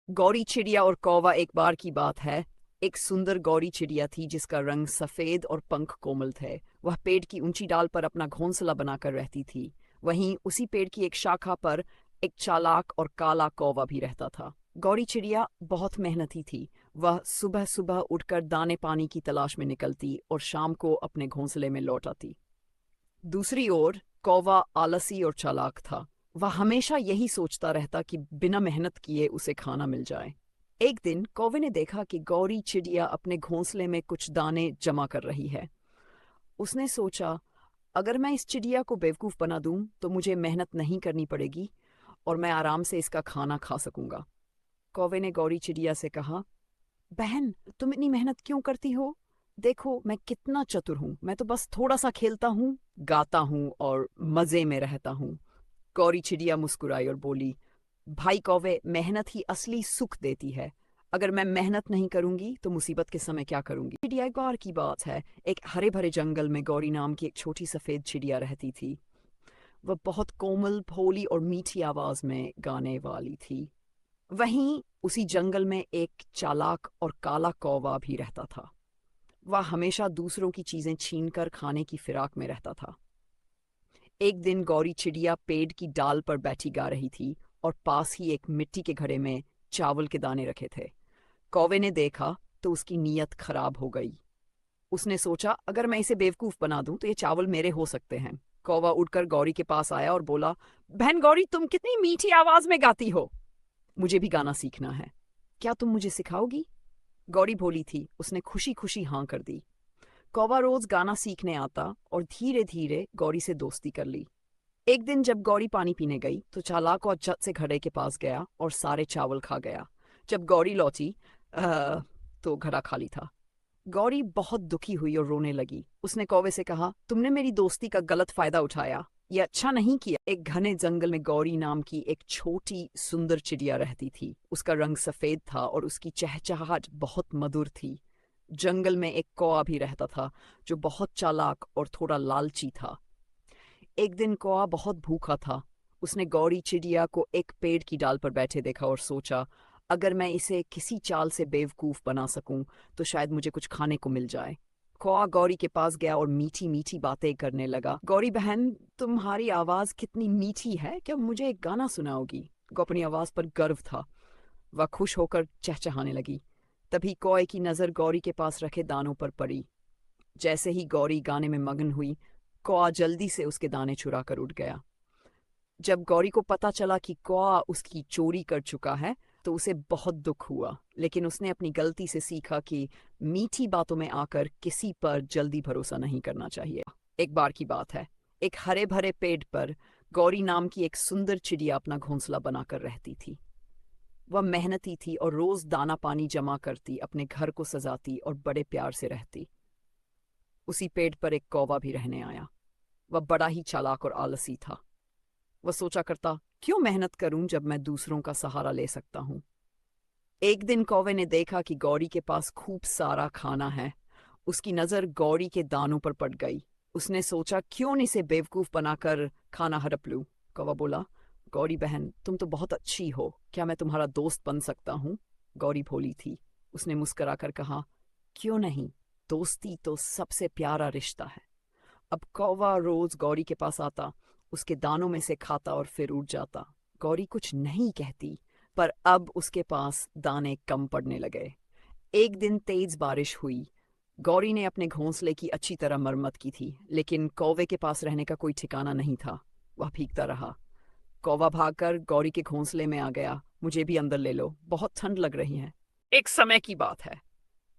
गौरी चिड़िया और कौवा। एक बार की बात है। एक सुंदर गौरी चिड़िया थी जिसका रंग सफेद और पंख कोमल थे। वह पेड़ की ऊंची डाल पर अपना घोंसला बनाकर रहती थी। वहीं उसी पेड़ की एक शाखा पर एक चालाक और काला कौवा भी रहता था। गौरी चिड़िया बहुत मेहनती थी। वह सुबह सुबह उठकर दाने पानी की तलाश में निकलती और शाम को अपने घोंसले में लौट आती। दूसरी ओर कौवा आलसी और चालाक था। वह हमेशा यही सोचता रहता कि बिना मेहनत किए उसे खाना मिल जाए। एक दिन कौवे ने देखा कि गौरी चिड़िया अपने घोंसले में कुछ दाने जमा कर रही है। उसने सोचा, अगर मैं इस चिड़िया को बेवकूफ़ बना दूं तो मुझे मेहनत नहीं करनी पड़ेगी और मैं आराम से इसका खाना खा सकूंगा। कौवे ने गौरी चिड़िया से कहा, बहन, तुम इतनी मेहनत क्यों करती हो? देखो मैं कितना चतुर हूँ। मैं तो बस थोड़ा सा खेलता हूँ, गाता हूँ और मजे में रहता हूँ। गौरी चिड़िया मुस्कुराई और बोली, भाई कौवे, मेहनत ही असली सुख देती है। अगर मैं मेहनत नहीं करूंगी तो मुसीबत के समय क्या करूंगी? चिड़िया एक बार की बात है। एक हरे भरे जंगल में गौरी नाम की एक छोटी सफेद चिड़िया रहती थी। वह बहुत कोमल, भोली और मीठी आवाज में गाने वाली थी। वहीं उसी जंगल में एक चालाक और काला कौवा भी रहता था। वह हमेशा दूसरों की चीजें छीनकर खाने की फिराक में रहता था। एक दिन गौरी चिड़िया पेड़ की डाल पर बैठी गा रही थी और पास ही एक मिट्टी के घड़े में चावल के दाने रखे थे। कौवे ने देखा तो उसकी नीयत खराब हो गई। उसने सोचा, अगर मैं इसे बेवकूफ बना दूं तो ये चावल मेरे हो सकते हैं। कौवा उठकर गौरी के पास आया और बोला, बहन गौरी, तुम कितनी मीठी आवाज में गाती हो। मुझे भी गाना सीखना है। क्या तुम मुझे सिखाओगी? गौरी भोली थी। उसने खुशी खुशी हाँ कर दी। कौवा रोज गाना सीखने आता और धीरे धीरे गौरी से दोस्ती कर ली। एक दिन जब गौरी पानी पीने गई तो चालाक और झट से घड़े के पास गया और सारे चावल खा गया। जब गौरी लौटी तो घड़ा खाली था। गौरी बहुत दुखी हुई और रोने लगी। उसने कौवे से कहा, तुमने मेरी दोस्ती का गलत फायदा उठाया। ये अच्छा नहीं किया। एक घने जंगल में गौरी नाम की एक छोटी सुंदर चिड़िया रहती थी। उसका रंग सफेद था और उसकी चहचहाहट बहुत मधुर थी। जंगल में एक कौवा भी रहता था जो बहुत चालाक और थोड़ा लालची था। एक दिन कौवा बहुत भूखा था। उसने गौरी चिड़िया को एक पेड़ की डाल पर बैठे देखा और सोचा, अगर मैं इसे किसी चाल से बेवकूफ बना सकूं तो शायद मुझे कुछ खाने को मिल जाए। कौवा गौरी के पास गया और मीठी मीठी बातें करने लगा। गौरी बहन, तुम्हारी आवाज कितनी मीठी है, क्या मुझे एक गाना सुनाओगी? को अपनी आवाज पर गर्व था। वह खुश होकर चहचहाने लगी। तभी कौए की नजर गौरी के पास रखे दानों पर पड़ी। जैसे ही गौरी गाने में मगन हुई, कौआ जल्दी से उसके दाने चुरा कर उड़ गया। जब गौरी को पता चला कि कौआ उसकी चोरी कर चुका है तो उसे बहुत दुख हुआ, लेकिन उसने अपनी गलती से सीखा कि मीठी बातों में आकर किसी पर जल्दी भरोसा नहीं करना चाहिए। एक बार की बात है। एक हरे भरे पेड़ पर गौरी नाम की एक सुंदर चिड़िया अपना घोंसला बनाकर रहती थी। वह मेहनती थी और रोज दाना पानी जमा करती, अपने घर को सजाती और बड़े प्यार से रहती। उसी पेड़ पर एक कौवा भी रहने आया। वह बड़ा ही चालाक और आलसी था। वह सोचा करता, क्यों मेहनत करूं जब मैं दूसरों का सहारा ले सकता हूं। एक दिन कौवे ने देखा कि गौरी के पास खूब सारा खाना है। उसकी नजर गौरी के दानों पर पड़ गई। उसने सोचा, क्यों न इसे बेवकूफ बनाकर खाना हड़प लूं। कौवा बोला, गौरी बहन, तुम तो बहुत अच्छी हो, क्या मैं तुम्हारा दोस्त बन सकता हूं? गौरी भोली थी। उसने मुस्कुराकर कहा, क्यों नहीं, दोस्ती तो सबसे प्यारा रिश्ता है। अब कौवा रोज गौरी के पास आता, उसके दानों में से खाता और फिर उड़ जाता। गौरी कुछ नहीं कहती, पर अब उसके पास दाने कम पड़ने लगे। एक दिन तेज बारिश हुई। गौरी ने अपने घोंसले की अच्छी तरह मरम्मत की थी, लेकिन कौवे के पास रहने का कोई ठिकाना नहीं था। वह भीगता रहा। कौवा भागकर गौरी के घोंसले में आ गया। मुझे भी अंदर ले लो, बहुत ठंड लग रही है। एक समय की बात है।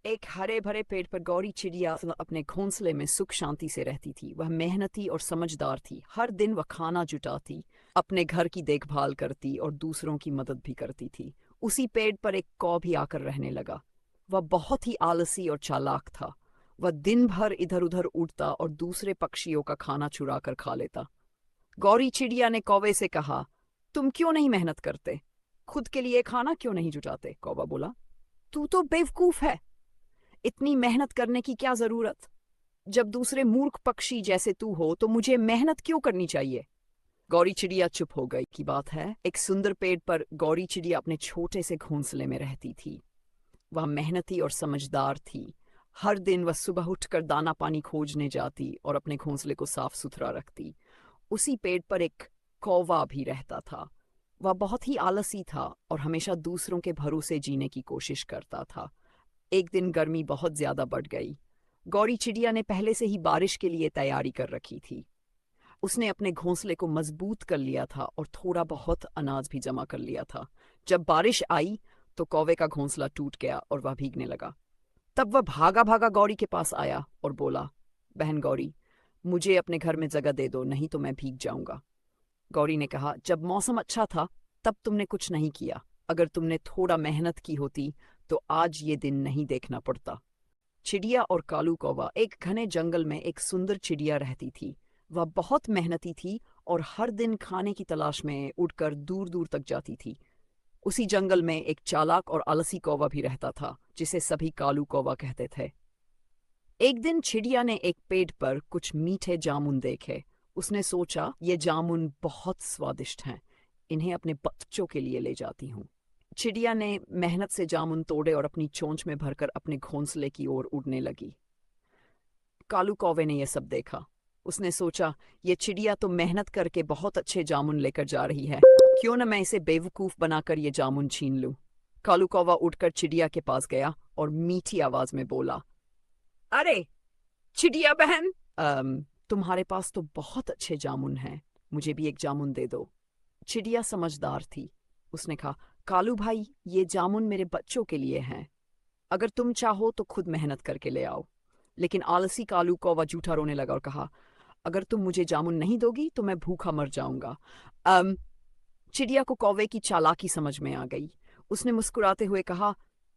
एक हरे भरे पेड़ पर गौरी चिड़िया अपने घोंसले में सुख शांति से रहती थी। वह मेहनती और समझदार थी। हर दिन वह खाना जुटाती, अपने घर की देखभाल करती और दूसरों की मदद भी करती थी। उसी पेड़ पर एक कौ भी आकर रहने लगा। वह बहुत ही आलसी और चालाक था। वह दिन भर इधर उधर उड़ता और दूसरे पक्षियों का खाना चुरा कर खा लेता। गौरी चिड़िया ने कौवे से कहा, तुम क्यों नहीं मेहनत करते? खुद के लिए खाना क्यों नहीं जुटाते? कौवा बोला, तू तो बेवकूफ है। इतनी मेहनत करने की क्या जरूरत? जब दूसरे मूर्ख पक्षी जैसे तू हो तो मुझे मेहनत क्यों करनी चाहिए? गौरी चिड़िया चुप हो गई। की बात है, एक सुंदर पेड़ पर गौरी चिड़िया अपने छोटे से घोंसले में रहती थी। वह मेहनती और समझदार थी। हर दिन वह सुबह उठकर दाना पानी खोजने जाती और अपने घोंसले को साफ सुथरा रखती। उसी पेड़ पर एक कौवा भी रहता था। वह बहुत ही आलसी था और हमेशा दूसरों के भरोसे जीने की कोशिश करता था। एक दिन गर्मी बहुत ज्यादा बढ़ गई। गौरी चिड़िया ने पहले से ही बारिश के लिए तैयारी कर रखी थी। उसने अपने घोंसले को मजबूत कर लिया था और थोड़ा बहुत अनाज भी जमा कर लिया था। जब बारिश आई तो कौवे का घोंसला टूट गया और वह भीगने लगा। तब वह भागा भागा गौरी के पास आया और बोला, बहन गौरी, मुझे अपने घर में जगह दे दो, नहीं तो मैं भीग जाऊंगा। गौरी ने कहा, जब मौसम अच्छा था तब तुमने कुछ नहीं किया। अगर तुमने थोड़ा मेहनत की होती तो आज ये दिन नहीं देखना पड़ता। चिड़िया और कालू कौवा। एक घने जंगल में एक सुंदर चिड़िया रहती थी। वह बहुत मेहनती थी और हर दिन खाने की तलाश में उड़कर दूर दूर तक जाती थी। उसी जंगल में एक चालाक और आलसी कौवा भी रहता था, जिसे सभी कालू कौवा कहते थे। एक दिन चिड़िया ने एक पेड़ पर कुछ मीठे जामुन देखे। उसने सोचा, ये जामुन बहुत स्वादिष्ट हैं, इन्हें अपने बच्चों के लिए ले जाती हूँ। चिड़िया ने मेहनत से जामुन तोड़े और अपनी चोंच में भरकर अपने घोंसले की ओर उड़ने लगी। कालू कौवे ने यह सब देखा। उसने सोचा, ये चिड़िया तो मेहनत करके बहुत अच्छे जामुन लेकर जा रही है, क्यों न मैं इसे बेवकूफ बनाकर ये जामुन छीन लूं। कालू कौवा उठकर चिड़िया के पास गया और मीठी आवाज में बोला, अरे चिड़िया बहन, तुम्हारे पास तो बहुत अच्छे जामुन हैं, मुझे भी एक जामुन दे दो। चिड़िया समझदार थी। उसने कहा, कालू भाई, ये जामुन मेरे बच्चों के लिए हैं, अगर तुम चाहो तो खुद मेहनत करके ले आओ। लेकिन आलसी कालू कौवा झूठा रोने लगा और कहा, अगर तुम मुझे जामुन नहीं दोगी तो मैं भूखा मर जाऊंगा। चिड़िया को कौवे की चालाकी समझ में आ गई। उसने मुस्कुराते हुए कहा,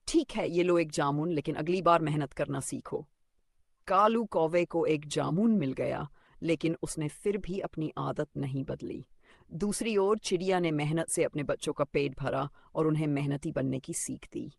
ठीक है, ये लो एक जामुन, लेकिन अगली बार मेहनत करना सीखो। कालू कौवे को एक जामुन मिल गया, लेकिन उसने फिर भी अपनी आदत नहीं बदली। दूसरी ओर चिड़िया ने मेहनत से अपने बच्चों का पेट भरा और उन्हें मेहनती बनने की सीख दी।